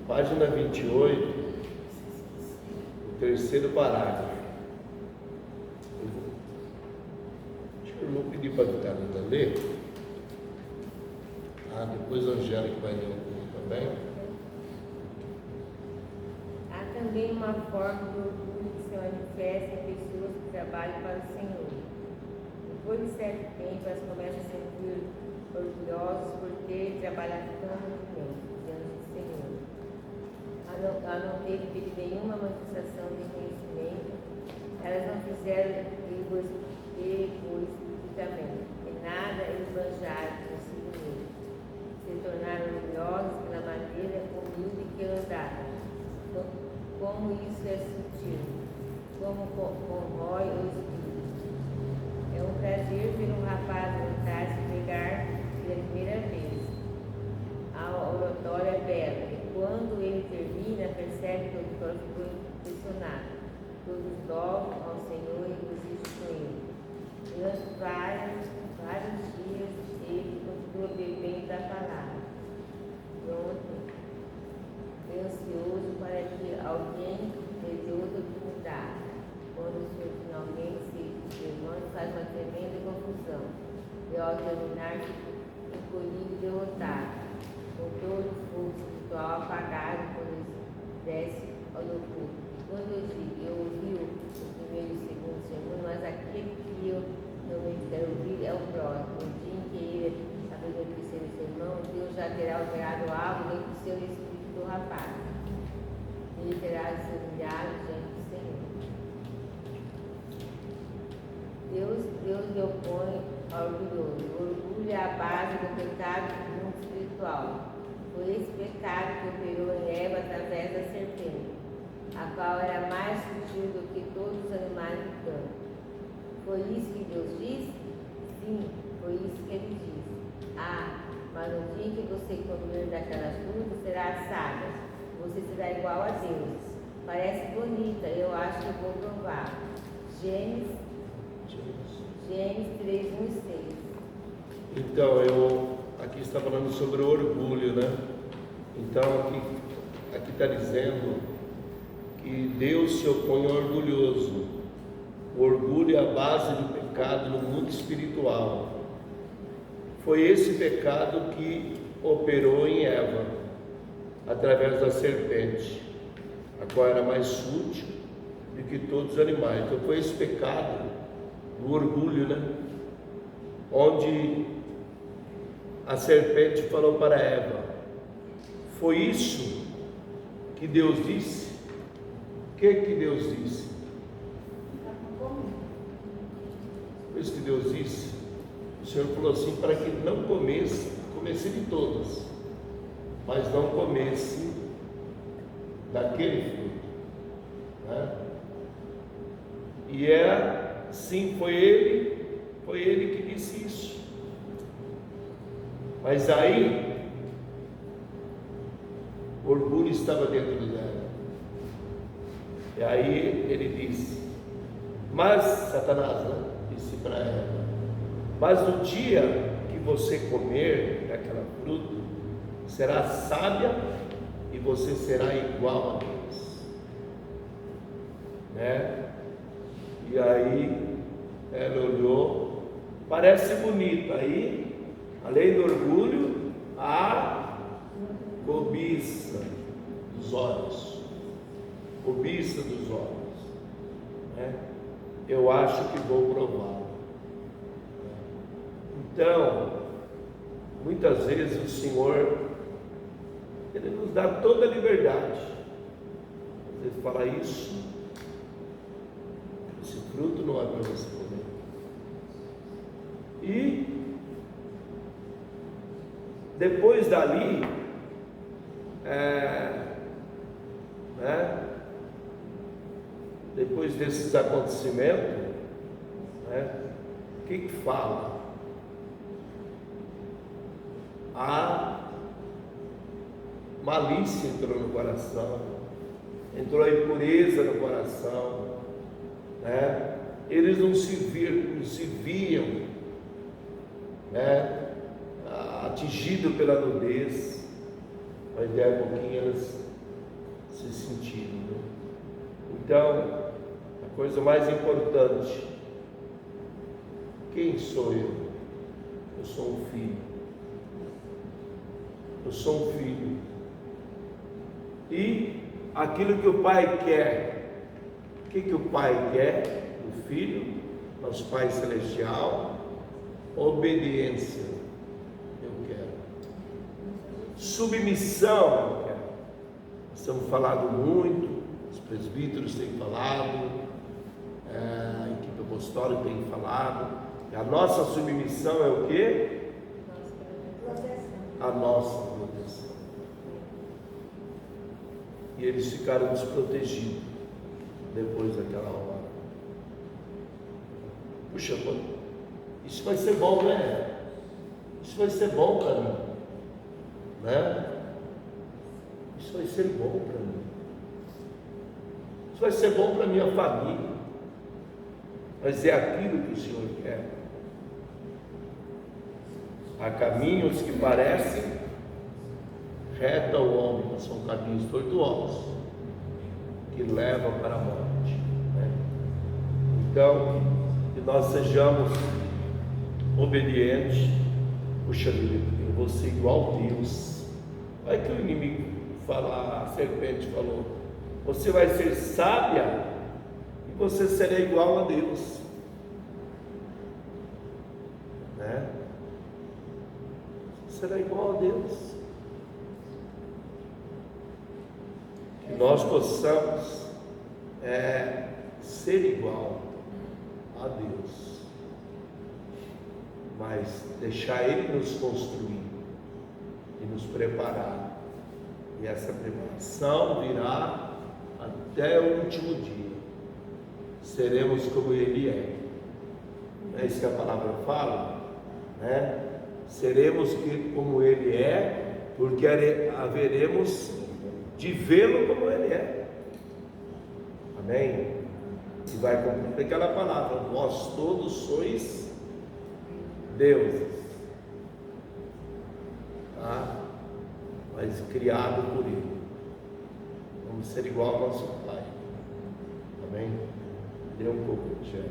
Página 28, o terceiro parágrafo. Acho que eu vou pedir para a Vitalina ler. Depois a Angélica vai ler um também. Há também uma forma de orgulho que se manifesta em pessoas que trabalham para o Senhor. Depois de certo tempo, elas começam a sentir orgulhosos por ter trabalhado tanto tempo diante do Senhor. A não ter tido nenhuma manifestação de conhecimento, elas não fizeram egoisticamente, e nada esbanjaram consigo mesmo. Se tornaram orgulhosos pela maneira humilde que andaram. Como isso é sutil, como corrói o espírito. É um prazer ver um rapaz levantar-se e pregar pela primeira vez. A oratória é bela, e quando ele termina, percebe que o auditório ficou impressionado. Todos louvam ao Senhor e regozijam com ele. Durante vários dias, ele continua bebendo da palavra. Pronto, ansioso para que alguém lhe dê outra oportunidade. Quando o Senhor finalmente se demanda, faz uma tremenda confusão. E ao terminar, fica encolhido e derrotado, com todo o fogo espiritual apagado quando ele desce ao loucura. Quando eu digo, eu ouvi o primeiro e o segundo sermão, mas aquele que eu realmente quero ouvir é o próximo. No dia em que ele aprendeu o terceiro sermão, Deus já terá operado algo dentro do seu espírito do rapaz. Ele terá de ser humilhado diante do Senhor. Deus lhe opõe ao orgulhoso. O orgulho é a base do pecado do mundo espiritual. Foi esse pecado que operou em Eva através da serpente, a qual era mais sutil do que todos os animais do campo. Foi isso que Deus disse? Sim, foi isso que ele disse. Mas no dia que você comer daquelas frutas, será sábia. Você será igual a Deus. Parece bonita, eu acho que vou provar. Gênesis 3, 1 e 6. Então, aqui está falando sobre o orgulho, né? Então, aqui está dizendo que Deus se opõe ao orgulhoso. O orgulho é a base do pecado no mundo espiritual. Foi esse pecado que operou em Eva, através da serpente, a qual era mais sutil do que todos os animais. Então foi esse pecado do orgulho, né? Onde a serpente falou para Eva: foi isso que Deus disse? O que Deus disse? Foi isso que Deus disse. O Senhor falou assim, para que não comesse de todas, mas não comesse daquele fruto, né? E sim, foi ele que disse isso. Mas aí o orgulho estava dentro dela. E aí ele disse, mas Satanás, né, disse para ela: mas no dia que você comer daquela fruta, será sábia e você será igual a Deus, né? E aí ela olhou, parece bonito. Aí, além do orgulho, a cobiça dos olhos, né? Eu acho que vou provar. Então, muitas vezes o Senhor, Ele nos dá toda a liberdade. Às vezes fala isso, esse fruto não é para você comer. E depois dali, depois desses acontecimentos, o que fala? A malícia entrou no coração, entrou a impureza no coração, né? Eles não se viam, né, atingidos pela nudez, mas de a pouquinho eles nesse sentido, né? Então, a coisa mais importante, quem sou eu? Eu sou um filho. Eu sou um filho. E aquilo que o pai quer, o que o pai quer do filho, nosso Pai Celestial? Obediência, eu quero. Submissão, eu quero. Nós temos falado muito, os presbíteros têm falado, a equipe apostólica tem falado. A nossa submissão é o quê? A nossa proteção. E eles ficaram desprotegidos depois daquela hora. Puxa, isso vai ser bom, né? Isso vai ser bom para mim, né? Isso vai ser bom para mim. Isso vai ser bom para minha família. Mas é aquilo que o Senhor quer. Há caminhos que parecem reta ao homem, mas são caminhos tortuosos que levam para a morte, né? Então, que nós sejamos obedientes. Puxa vida, eu vou ser igual a Deus. Olha que o inimigo fala, a serpente falou: você vai ser sábia e você será igual a Deus, né? Será igual a Deus. Que nós possamos ser igual a Deus, mas deixar Ele nos construir e nos preparar, e essa preparação virá até o último dia. Seremos como Ele é. Não é isso que a palavra fala, né? Seremos como Ele é, porque haveremos de vê-lo como Ele é. Amém? E vai cumprir aquela palavra: vós todos sois deuses, tá? Mas criado por Ele. Vamos ser igual ao nosso Pai. Amém? Dê um pouco de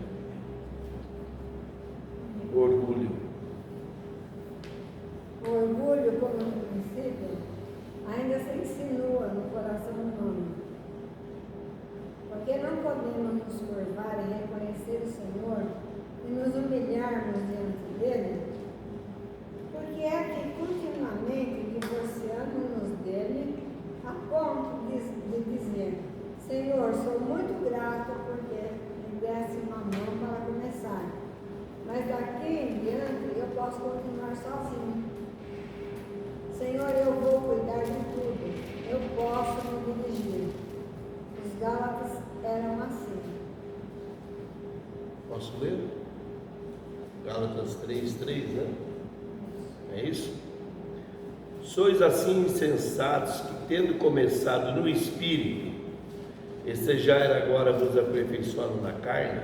orgulho. O orgulho, como princípio, ainda se insinua no coração humano, porque não podemos nos curvar e reconhecer o Senhor e nos humilharmos diante dele, porque é que continuamente divorciamos-nos dele a ponto de dizer: Senhor, sou muito grato porque me desse uma mão para começar, mas daqui em diante eu posso continuar sozinho. Senhor, eu vou cuidar de tudo, eu posso me dirigir. Os Gálatas eram assim. Posso ler? Gálatas 3:3, né? É isso? Sois assim insensatos, que tendo começado no Espírito, já agora vos aperfeiçoando na carne?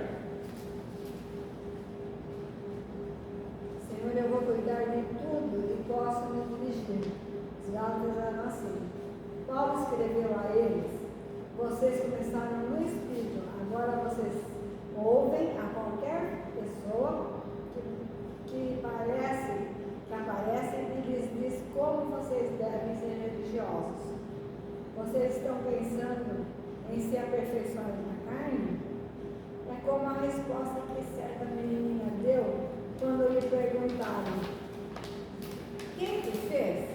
Senhor, eu vou cuidar de tudo e posso me dirigir. Os Gálatas eram assim. Paulo escreveu a eles: vocês começaram no Espírito, agora vocês ouvem a qualquer pessoa que aparece e lhes diz como vocês devem ser religiosos. Vocês estão pensando em se aperfeiçoar na carne? É como a resposta que certa menininha deu quando lhe perguntaram: quem te fez?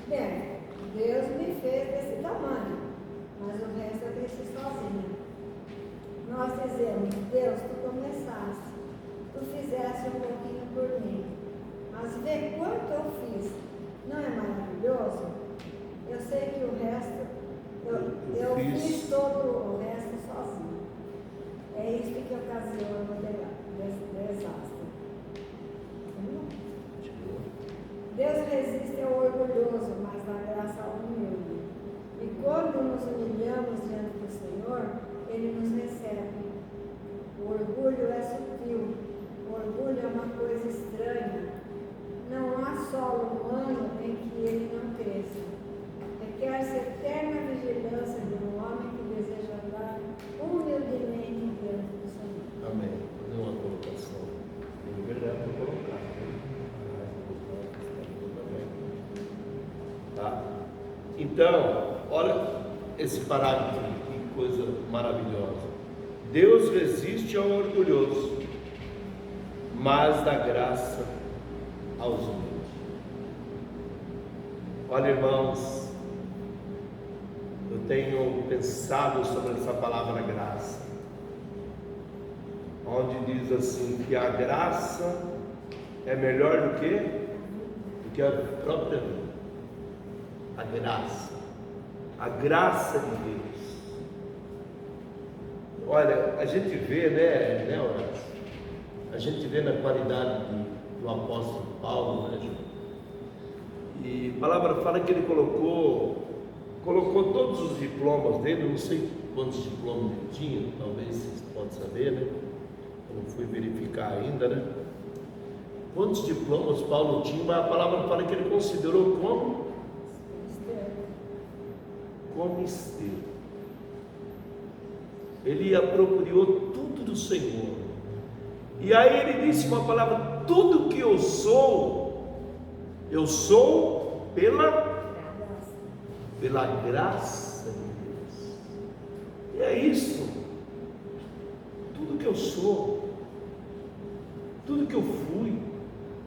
Bem, Deus me fez desse tamanho, mas o resto eu deixo sozinha. Nós dizemos: Deus, tu começaste, tu fizeste um pouquinho por mim, mas vê quanto eu fiz. Não é maravilhoso? Eu sei que o resto, eu fiz todo o resto sozinho. É isso que ocasiona o desastre. Deus resiste ao orgulhoso, mas dá graça ao humilde. E quando nos humilhamos diante do Senhor, Ele nos recebe. O orgulho é sutil. O orgulho é uma coisa estranha. Não há solo humano em que ele não cresça. Requer-se eterna vigilância de Tá? Então, olha esse parágrafo, que coisa maravilhosa. Deus resiste ao orgulhoso, mas dá graça aos humildes. Olha, irmãos, eu tenho pensado sobre essa palavra graça, onde diz assim, que a graça é melhor do que a própria vida. A graça de Deus. Olha, a gente vê, né, Horácio? A gente vê na qualidade do apóstolo Paulo, né, João? E a palavra fala que ele colocou todos os diplomas dele, não sei quantos diplomas ele tinha, talvez vocês possam saber, né? Eu não fui verificar ainda, né? Quantos diplomas Paulo tinha, mas a palavra fala que ele considerou como esteiro. Ele apropriou tudo do Senhor. E aí ele disse uma palavra: tudo que eu sou pela graça de Deus. E é isso. Tudo que eu sou, tudo que eu fui,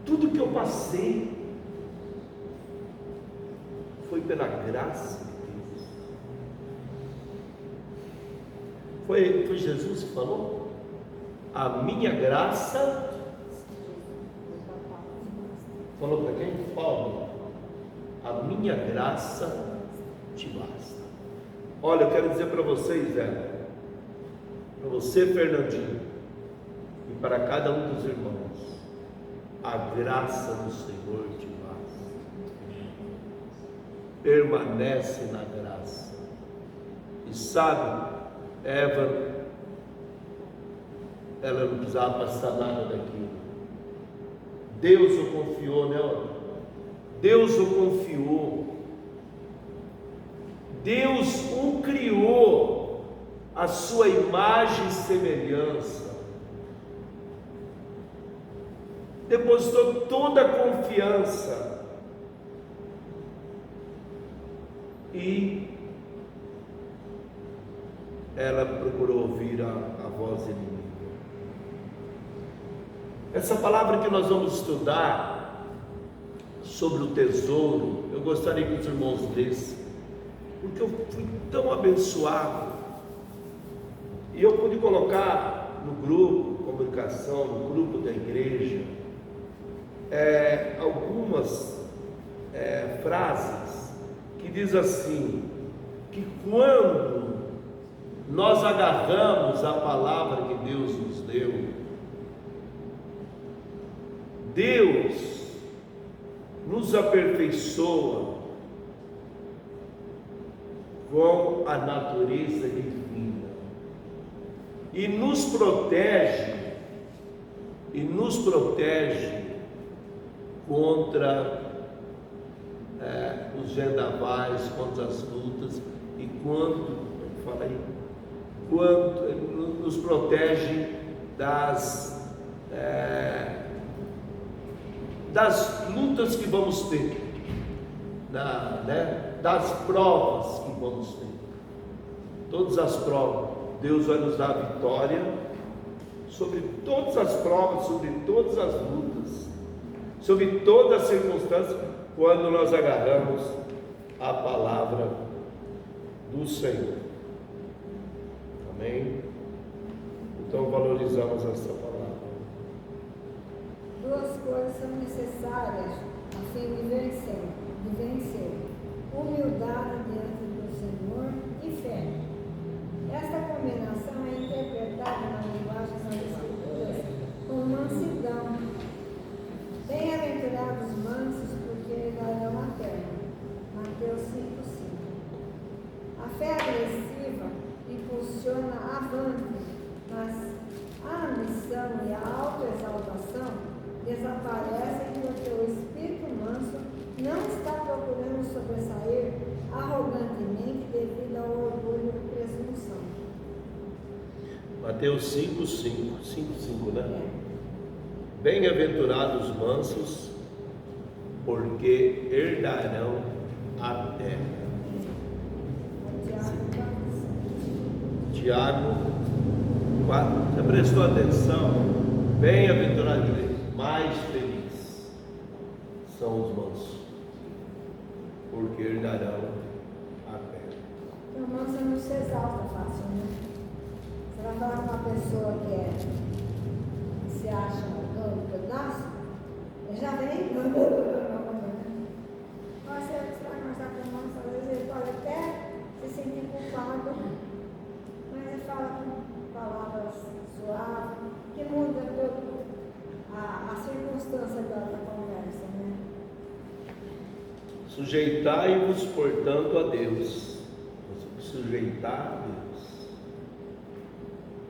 tudo que eu passei, foi pela graça de Deus. Foi Jesus que falou: a minha graça. Falou para quem? Paulo. A minha graça te basta. Olha, eu quero dizer para vocês, para você, Fernandinho, e para cada um dos irmãos, a graça do Senhor te basta. Permanece na graça. E sabe, Eva, ela não precisava passar nada daquilo. Deus o confiou, né? Deus o confiou. Deus o criou à sua imagem e semelhança. Depositou toda a confiança. E ela procurou ouvir a voz inimiga. Essa palavra que nós vamos estudar sobre o tesouro, eu gostaria que os irmãos lessem, porque eu fui tão abençoado, e eu pude colocar no grupo de comunicação, no grupo da igreja, algumas frases que diz assim, que quando nós agarramos a palavra que Deus nos deu, Deus nos aperfeiçoa com a natureza divina e nos protege contra os vendavais, contra as lutas, e quando nos protege das lutas que vamos ter, das provas que vamos ter. Todas as provas, Deus vai nos dar vitória sobre todas as provas, sobre todas as lutas, sobre todas as circunstâncias, quando nós agarramos a palavra do Senhor. Amém? Então valorizamos essa palavra. Duas coisas são necessárias a fim de vencer: humildade diante do Senhor e fé. Esta combinação é interpretada na linguagem das Escrituras como mansidão. Bem-aventurados os mansos, porque herdarão a terra. Mateus 5:5. A fé agressiva impulsiona avante, mas a ambição e a autoexaltação desaparecem porque o espírito manso não está procurando sobressair arrogantemente devido ao orgulho e presunção. Mateus 5:5, né? Bem-aventurados os mansos, porque herdarão a Tiago 4. Você prestou atenção? Bem-aventurado, mais felizes são os mansos, porque herdarão a terra. O manso não se exalta fácil, né? Você vai falar com uma pessoa que se acha um pedaço, ele já vem. Você vai conversar com o manso, às vezes ele pode até se sentir culpado, mas ele fala com palavras suaves, que muda todo a circunstância da conversa, né? Sujeitai-vos, portanto, a Deus. Sujeitar a Deus.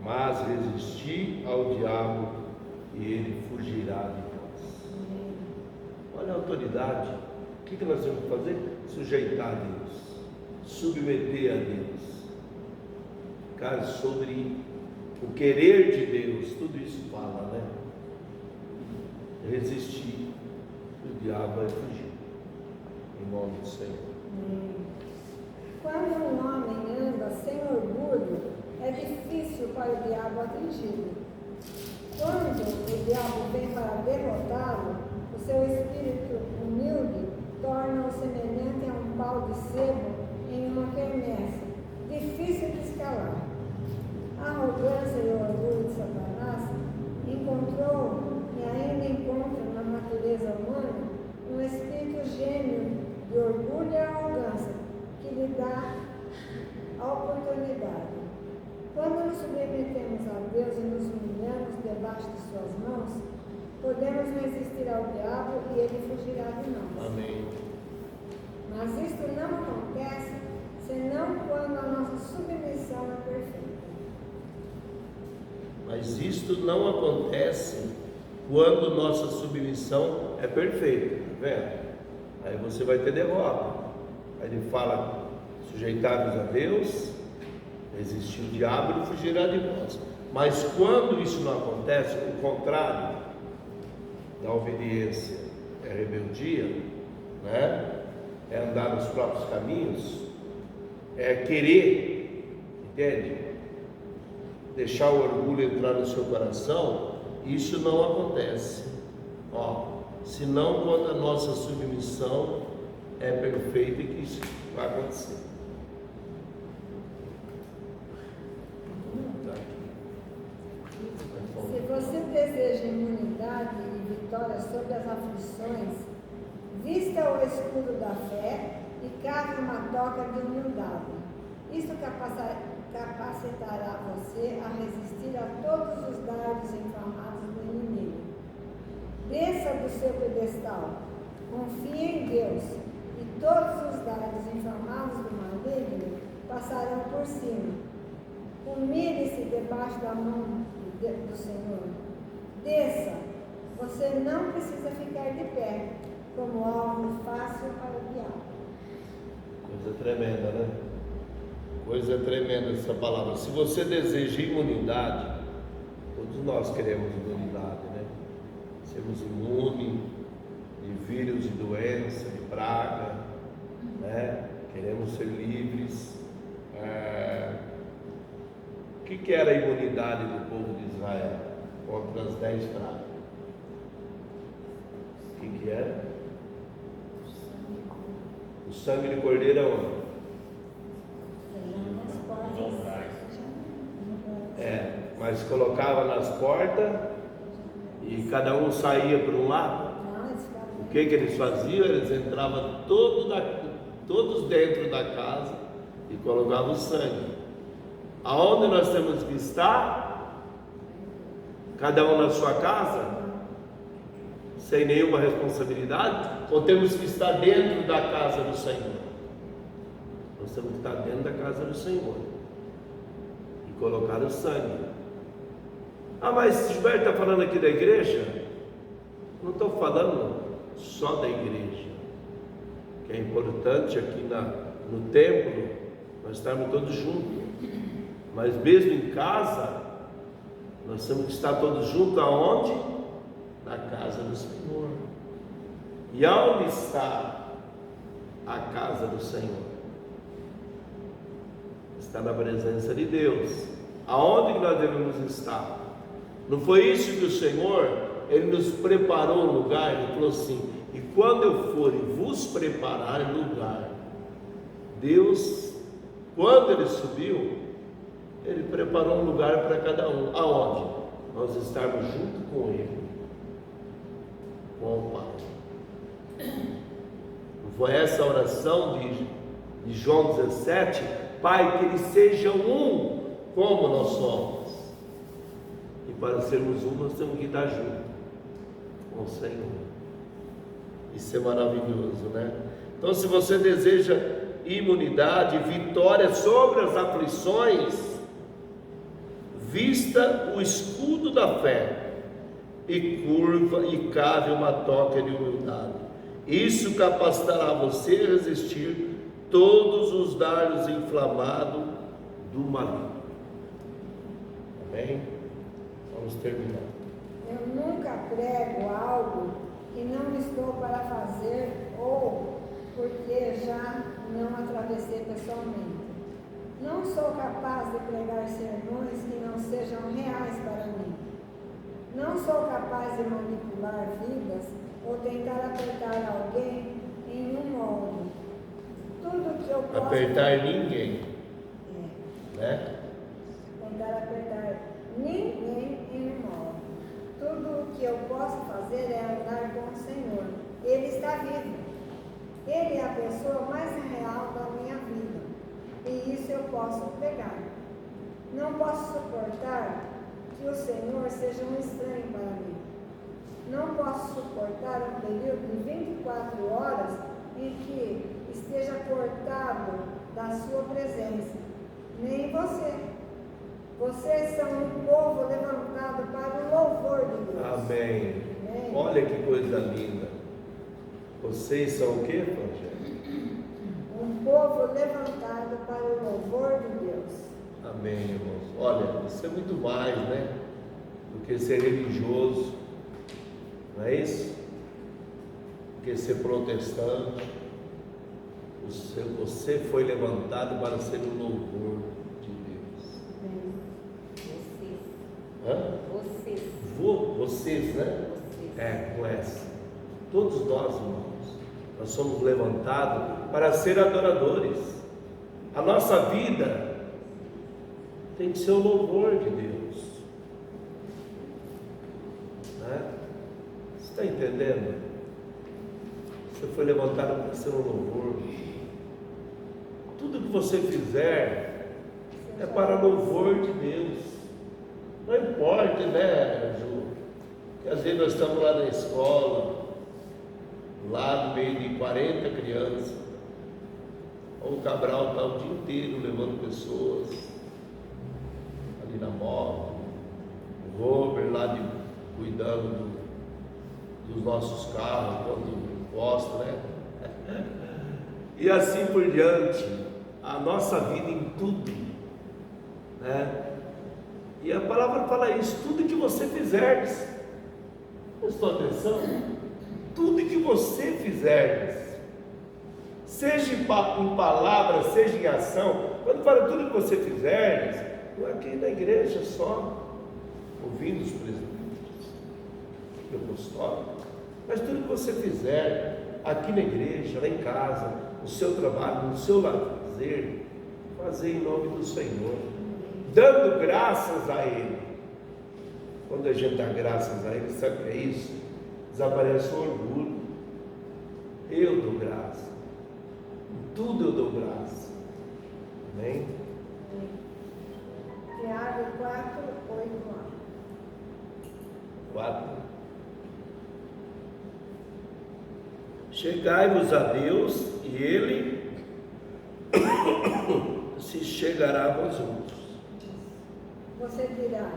Mas resisti ao diabo e ele fugirá de vós. Olha a autoridade. O que nós temos que fazer? Sujeitar a Deus. Submeter a Deus. Ficar sobre o querer de Deus. Tudo isso fala, né? Resistir, o diabo vai fugir, em nome do Senhor. Quando um homem anda sem orgulho, é difícil para o diabo atingi-lo. Quando o diabo vem para derrotá-lo, o seu espírito humilde torna-o semelhante a um pau de sebo em uma quermesse, difícil de escalar. A arrogância e o orgulho de Satanás encontrou e ainda encontra na natureza humana um espírito gêmeo de orgulho e arrogância que lhe dá a oportunidade. Quando nos submetemos a Deus e nos humilhamos debaixo de suas mãos, podemos resistir ao diabo e ele fugirá de nós. Amém. Mas isto não acontece senão quando a nossa submissão é perfeita. Mas isto não acontece quando nossa submissão é perfeita, tá vendo? Aí você vai ter derrota. Aí ele fala: sujeitai-vos a Deus, resistir o diabo e fugirá de vós. Mas quando isso não acontece, o contrário da obediência é rebeldia, né? É andar nos próprios caminhos, é querer, entende? Deixar o orgulho entrar no seu coração. Isso não acontece, senão quando a nossa submissão é perfeita, e que isso vai acontecer. Se você deseja imunidade e vitória sobre as aflições, vista o escudo da fé e cave uma toca de humildade. Isso capacitará você a resistir a todos os dardos inflamados do inimigo. Desça do seu pedestal, confie em Deus, e todos os dardos inflamados do maligno passarão por cima. Humilhe-se debaixo da mão do Senhor. Desça, você não precisa ficar de pé, como algo fácil para o diabo. Coisa tremenda, né? Coisa tremenda essa palavra. Se você deseja imunidade, todos nós queremos imunidade, né? Sermos imunes de vírus, de doença, de praga, né? Queremos ser livres. O que era a imunidade do povo de Israel contra as 10 pragas? O que era? O sangue de cordeiro aonde? Mas colocava nas portas e cada um saía para um lado. O que eles faziam? Eles entravam todos dentro da casa e colocavam o sangue. Aonde nós temos que estar? Cada um na sua casa, sem nenhuma responsabilidade? Ou temos que estar dentro da casa do Senhor? Nós temos que estar dentro da casa do Senhor e colocar o sangue. Mas Gilberto está falando aqui da igreja? Não estou falando só da igreja, que é importante aqui no templo nós estarmos todos juntos, mas mesmo em casa nós temos que estar todos juntos. Aonde? Na casa do Senhor. E aonde está a casa do Senhor. Está na presença de Deus. Aonde que nós devemos estar? Não foi isso que o Senhor, Ele nos preparou um lugar? Ele falou assim: e quando eu for e vos preparar lugar. Deus, quando Ele subiu, Ele preparou um lugar para cada um. Aonde? Nós estarmos junto com Ele, com o Pai. Foi essa oração de João 17: Pai, que eles sejam um como nós somos. E para sermos um, nós temos que estar junto com o Senhor. Isso é maravilhoso, né? Então, se você deseja imunidade, vitória sobre as aflições, vista o escudo da fé e curva e cave uma toca de humildade. Isso capacitará você a resistir todos os dardos inflamados do maligno. Amém? Vamos terminar. Eu nunca prego algo que não estou para fazer ou porque já não atravessei pessoalmente. Não sou capaz de pregar sermões que não sejam reais para mim. Não sou capaz de manipular vidas ou tentar apertar alguém em um molde. Tudo que eu posso... Apertar ninguém. Né? Tentar apertar ninguém em um molde. Tudo o que eu posso fazer é andar com o Senhor. Ele está vivo. Ele é a pessoa mais real da minha vida. E isso eu posso pregar. Não posso suportar que o Senhor seja um estranho para mim. Não posso suportar um período de 24 horas em que esteja cortado da sua presença. Nem você. Vocês são um povo levantado para o louvor de Deus. Amém. Amém. Olha que coisa linda. Vocês são o que, Rogério? Um povo levantado para o louvor de Deus. Amém, irmãos. Olha, isso é muito mais, né? Do que ser religioso. Não é isso? Do que ser protestante. Você foi levantado para ser o louvor de Deus. Vocês. Hã? Vocês. Vocês, né? Vocês. É, com essa. Todos nós, irmãos, nós somos levantados para ser adoradores. A nossa vida tem que ser o louvor de Deus, né? Você está entendendo? Você foi levantado para ser um louvor. Tudo que você fizer é para louvor de Deus. Não importa, né, Ju? Que às vezes nós estamos lá na escola, lá no meio de 40 crianças, o Cabral está o dia inteiro levando pessoas ali na moto, o Robert lá cuidando dos nossos carros quando encosta, né? E assim por diante, a nossa vida em tudo, né? E a palavra fala isso: tudo que você fizerdes, prestou atenção? Tudo que você fizerdes, seja em palavra, seja em ação. Quando fala tudo que você fizerdes, não é aqui na igreja só, ouvindo os presbíteros, o apostólico, mas tudo que você fizer aqui na igreja, lá em casa, no seu trabalho, no seu lazer, fazer em nome do Senhor, dando graças a Ele. Quando a gente dá graças a Ele, sabe o que é isso? Desaparece o orgulho. Eu dou graça, em tudo eu dou graça. Amém? Tiago 4, 8, 4. Chegai-vos a Deus e Ele se chegará a vós outros. Você dirá: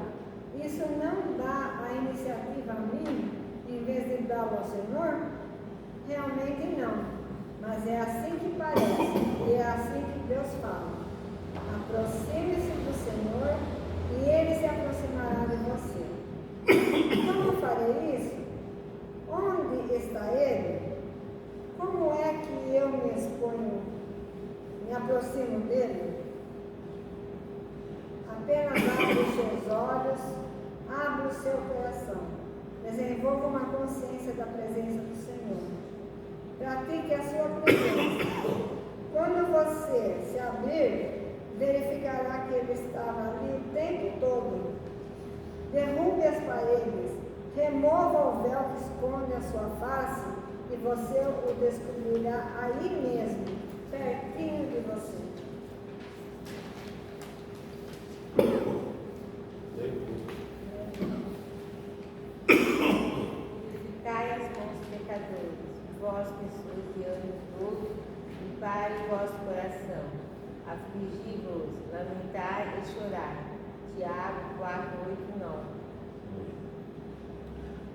isso não dá a iniciativa a mim, em vez de dar ao Senhor? Realmente não, mas é assim que parece, e é assim que Deus fala. Aproxime-se do Senhor e Ele se aproximará de você. Como farei isso? Onde está Ele? Como é que eu me exponho aproximo dele, apenas abra os seus olhos, abra o seu coração, desenvolva uma consciência da presença do Senhor. Pratique a sua presença. Quando você se abrir, verificará que ele estava ali o tempo todo. Derrube as paredes, remova o véu que esconde a sua face e você o descobrirá aí mesmo, pertinho de você. Purificai as mãos pecadores, vós pessoas de ânimo todo, limpai o vosso coração, afligi-vos, lamentai e chorai. Tiago 4, 8, 9.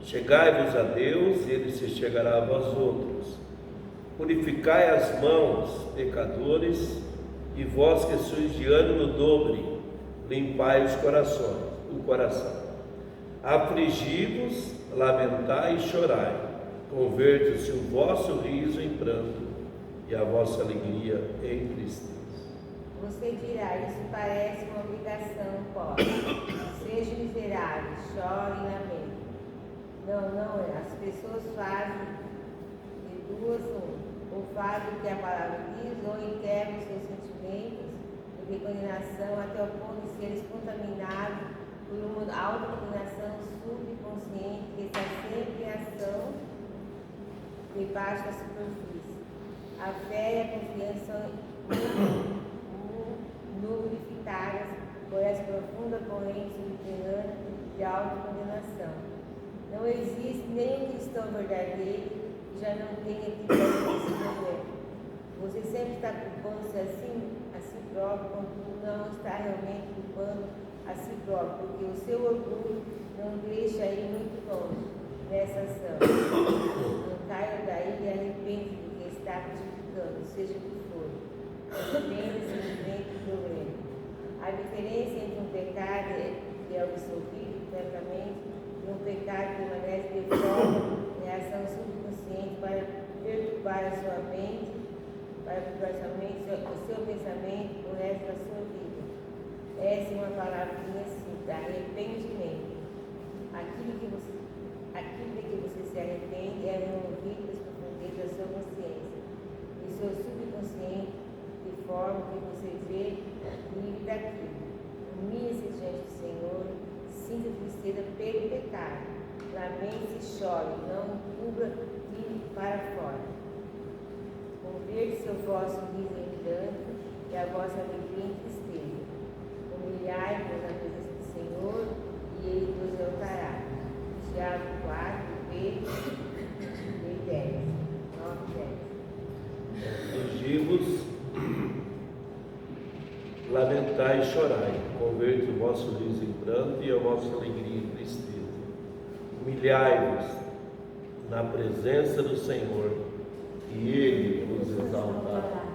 Chegai-vos a Deus, e Ele se chegará a vós outros. Purificai as mãos, pecadores, e vós que sois de ânimo dobre, limpai o coração. Afligi-vos, lamentai e chorai. Converta-se o vosso riso em pranto, e a vossa alegria em tristeza. Você dirá, isso parece uma obrigação, pobre. Sejam miseráveis, chorem e lamentem. Não é. As pessoas fazem de duas uma. Ou fazem o que a palavra diz, ou enterram seus sentimentos de condenação até o ponto de serem contaminados por uma autocondenação subconsciente que está sempre em ação debaixo da superfície. A fé e a confiança são lubrificadas por essa profunda corrente subterrânea de autocondenação. Não existe nenhum cristão verdadeiro que já não tenha tido esse problema. Você sempre está culpando-se a si próprio, quando não está realmente culpando a si próprio, porque o seu orgulho não deixa ir muito longe nessa ação. Não caia daí e arrepende do que está criticando, seja o que for. Arrepende-se do problema. A diferença entre um pecado que é absolvido completamente e um pecado que permanece de forma em ação subconsciente para perturbar a sua mente, o seu pensamento por resto da sua vida. Essa é uma palavrinha simples, arrependimento. Aquilo de que você se arrepende é removido das profundezas da sua consciência, do seu subconsciente, de forma que você vê livre daquilo. Humilhe-se diante do Senhor, sinta tristeza pelo pecado, lamente e chore, não cubra e para fora. Converte-se o vosso riso em pranto e a vossa alegria em tristeza. Humilhai-vos na presença do Senhor e Ele vos exaltará. Tiago 4, 10, 9, 10. Afligi-vos, lamentai e chorai. Converta o vosso riso em pranto e a vossa alegria em tristeza. Humilhai-vos na presença do Senhor e Ele vos exaltará.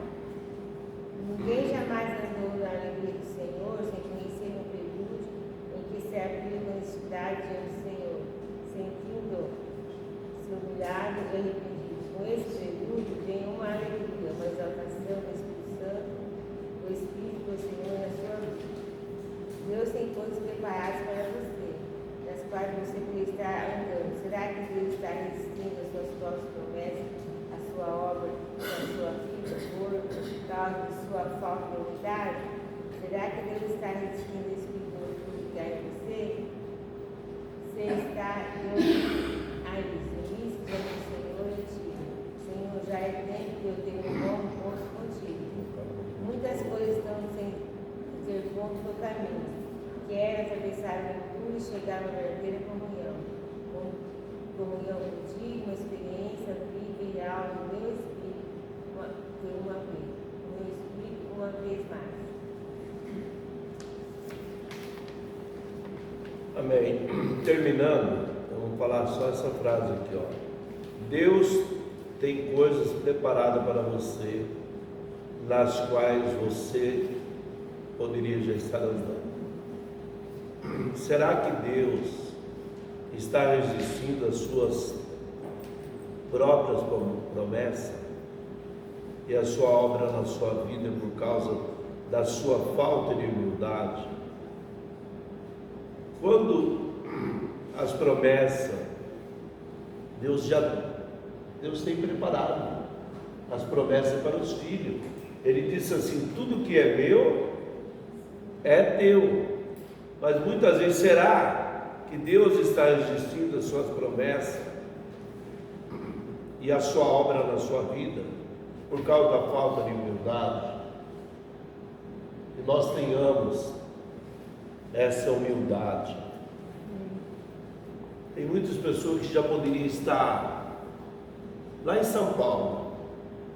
Ninguém jamais andou na alegria do Senhor sem conhecer um prelúdio em que se abriu com honestidade diante do Senhor, sentindo-se humilhado e arrependido. Com esse prelúdio vem uma alegria, uma exaltação do Espírito Santo, do Espírito do Senhor na sua vida. Deus tem coisas preparadas para você, nas quais você pode estar andando. Será que Deus está resistindo às suas próprias promessas, à sua obra, à sua vida, por causa de sua falta de humildade? Será que Deus está resistindo a esse espírito que há em você? Você está a isso diante do Senhor e digo: Senhor, já é tempo que eu tenho um bom encontro contigo. Muitas coisas estão sem interpondo no caminho. Quero atravessar o escuro e chegar a uma verdadeira comunhão. Comunhão contigo, uma experiência viva e real no meu espírito, uma vez mais. Amém. Terminando, vamos falar só essa frase aqui, ó. Deus tem coisas preparadas para você, nas quais você poderia já estar andando. Será que Deus está resistindo às suas próprias promessas? e a sua obra na sua vida por causa da sua falta de humildade. Quando as promessas, Deus tem preparado as promessas para os filhos. Ele disse assim: tudo que é meu é teu. Mas muitas vezes, será que Deus está resistindo às suas promessas e à sua obra na sua vida por causa da falta de humildade? Que nós tenhamos essa humildade. Tem muitas pessoas que já poderiam estar lá em São Paulo,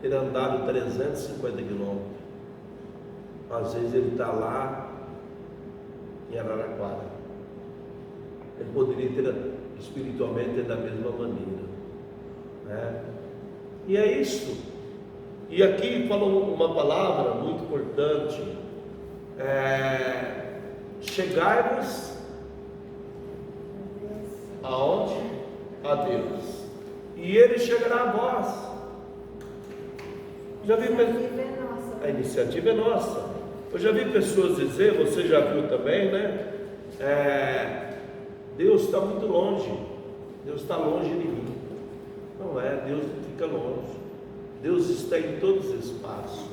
ter andado 350 quilômetros. Às vezes ele está lá em Araraquara. Ele poderia ter espiritualmente da mesma maneira, né? E é isso. E aqui falou uma palavra muito importante: chegai-vos aonde? A Deus, e Ele chegará a vós. Já vi, a iniciativa é nossa. Eu já vi pessoas dizer, você já viu também, né? Deus está muito longe, Deus está longe de mim. Não é, Deus não fica longe, Deus está em todos os espaços,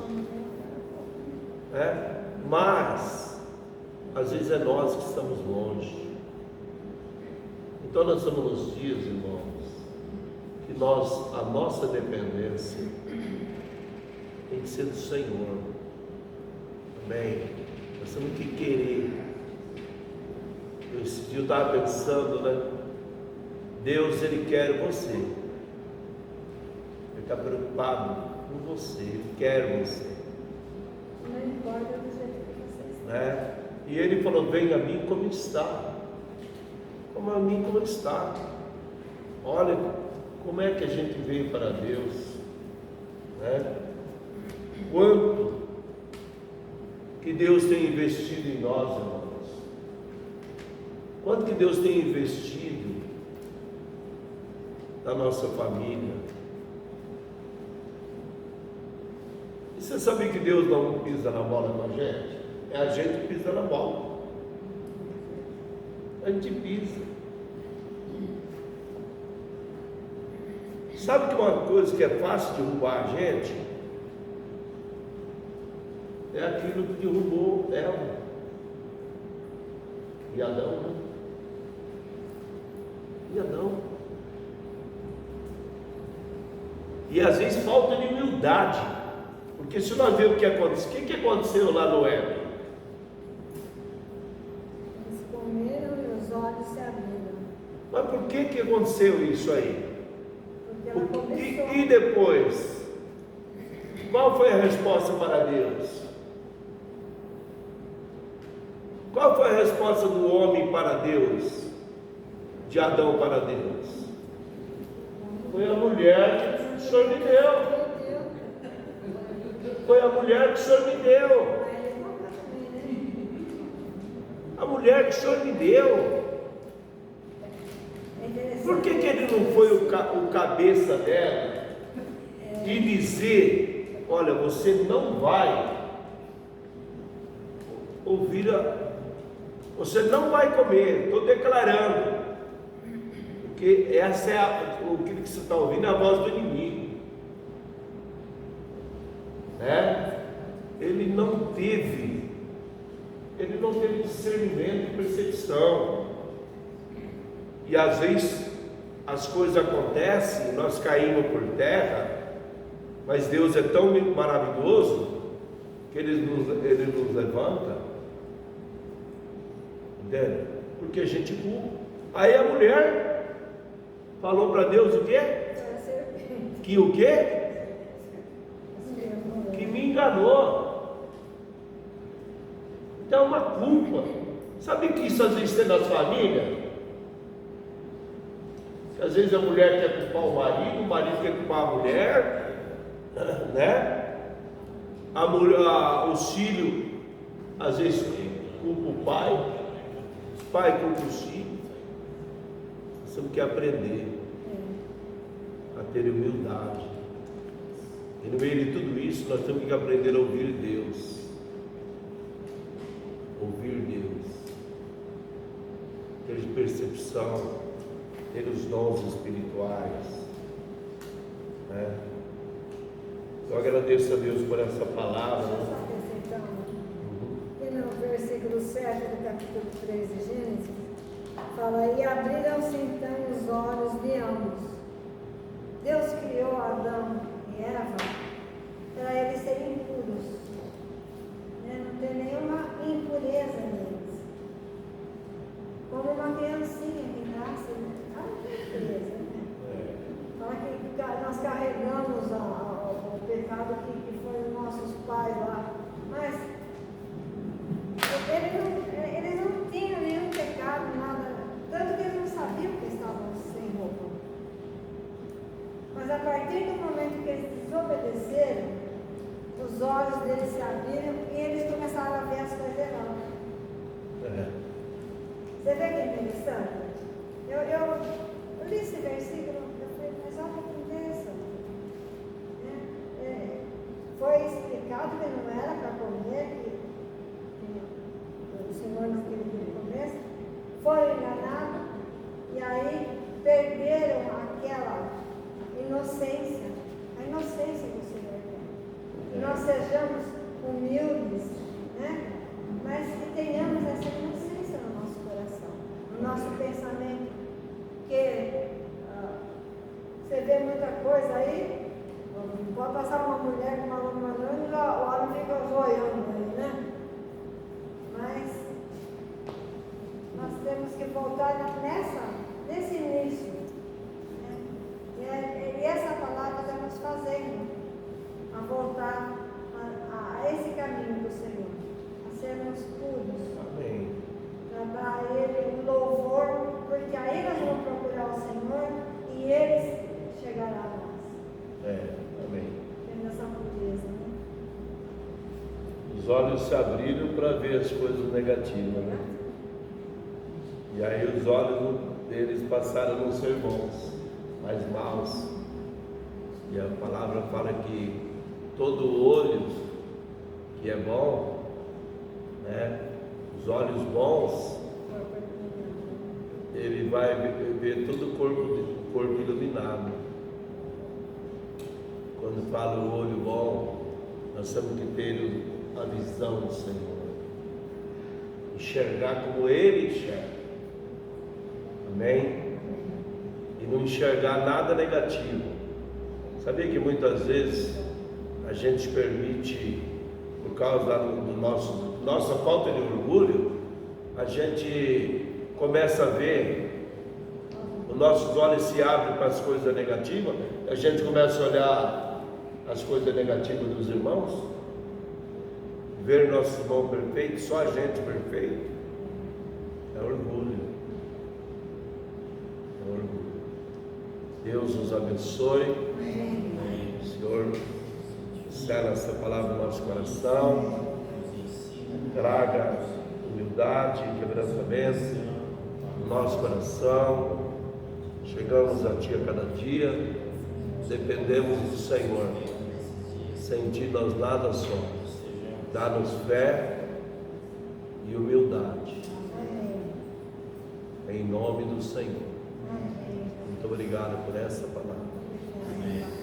mas às vezes é nós que estamos longe. Então nós estamos nos dias, irmãos, que a nossa dependência tem que ser do Senhor. Amém? Nós temos que querer. Esse dia eu estava pensando, né? Deus, Ele quer você. Ele está preocupado com você. Ele quer você. Não importa do jeito que você está. Né? E Ele falou: vem a mim como está. Como a mim como está. Olha como é que a gente veio para Deus, né? Quanto que Deus tem investido em nós, irmãos. Quanto que Deus tem investido na nossa família. E você sabia que Deus não pisa na bola com a gente? É a gente que pisa na bola. A gente pisa. Sabe que uma coisa que é fácil derrubar a gente é aquilo que derrubou Eva e Adão, né? E Adão. E às vezes falta de humildade, porque se nós vemos o que aconteceu, o que aconteceu lá no Éden? Eles comeram e os olhos se abriram. Mas por que aconteceu isso aí? Porque ela começou. E depois? Qual foi a resposta para Deus? Qual foi a resposta do homem para Deus? De Adão para Deus? Foi a mulher que o Senhor me deu. Foi a mulher que o Senhor me deu. A mulher que o Senhor me deu. Por que ele não foi o cabeça dela e dizer: olha, você não vai ouvir, você não vai comer, estou declarando, porque essa é o que você está ouvindo, é a voz do inimigo, né? Ele não teve discernimento e percepção, e às vezes as coisas acontecem, nós caímos por terra, mas Deus é tão maravilhoso que Ele nos levanta, entende? Porque a gente culpa. Aí a mulher falou para Deus o quê? Que o quê? Que me enganou. Então é uma culpa. Sabe que isso às vezes tem nas famílias? Às vezes a mulher quer culpar o marido quer culpar a mulher, né? Os filhos às vezes culpa o pai culpa os filhos. Nós temos que aprender a ter humildade. E no meio de tudo isso, nós temos que aprender a ouvir Deus. Ouvir Deus. Ter percepção, ter os dons espirituais, né? Eu agradeço a Deus por essa palavra. Só acrescentando, e no versículo 7 do capítulo 3 de Gênesis, fala: e abriram-se então os olhos de ambos. Deus criou Adão e Eva para eles serem puros, né? Não tem nenhuma impureza neles. Como uma criancinha que nasce, ela não tem impureza, né? Fala que nós carregamos o pecado que foi os nossos pais lá, mas eles não tinham nenhum pecado, nada, tanto que eles não sabiam que estavam sem roupa. Mas a partir do momento que eles desobedeceram, os olhos deles se abriram e eles começaram a ver as coisas erradas. Você vê que é interessante? Eu li esse versículo, eu falei, mas olha o que acontece. Foi explicado que não era para comer, que o Senhor não queria que ele comesse, foram enganados e aí perderam aquela inocência, a inocência do Senhor. Que nós sejamos humildes, né? Mas que tenhamos essa inocência no nosso coração, no nosso pensamento, que você vê muita coisa aí. Pode passar uma mulher com uma lâmina e o homem fica zoiando aí, né? Mas nós temos que voltar nesse início. Né? E essa palavra está nos fazendo a voltar a esse caminho do Senhor, a sermos puros. Amém. Para dar a Ele o louvor, porque aí nós vamos procurar o Senhor e Ele chegará a nós. Amém. Tendo essa pureza, né? Os olhos se abriram para ver as coisas negativas, né? E aí os olhos deles passaram a não ser bons, mas maus. E a palavra fala que todo olho que é bom, né? Os olhos bons, ele vai ver todo o corpo iluminado. Quando fala o olho bom, nós temos que ter a visão do Senhor, enxergar como Ele enxerga, amém? E não enxergar nada negativo. Sabia que muitas vezes a gente permite, por causa da nossa falta de orgulho, a gente começa a ver, os nossos olhos se abrem para as coisas negativas, a gente começa a olhar as coisas negativas dos irmãos, ver nossos irmãos perfeitos, só a gente perfeito, é orgulho. É orgulho. Deus nos abençoe. Senhor, sela essa palavra no nosso coração, traga humildade e quebrantamento no nosso coração. Chegamos a Ti a cada dia, dependemos do Senhor. Sem Ti nós nada somos. Dá-nos fé e humildade. Em nome do Senhor. Muito obrigado por essa palavra. Amém.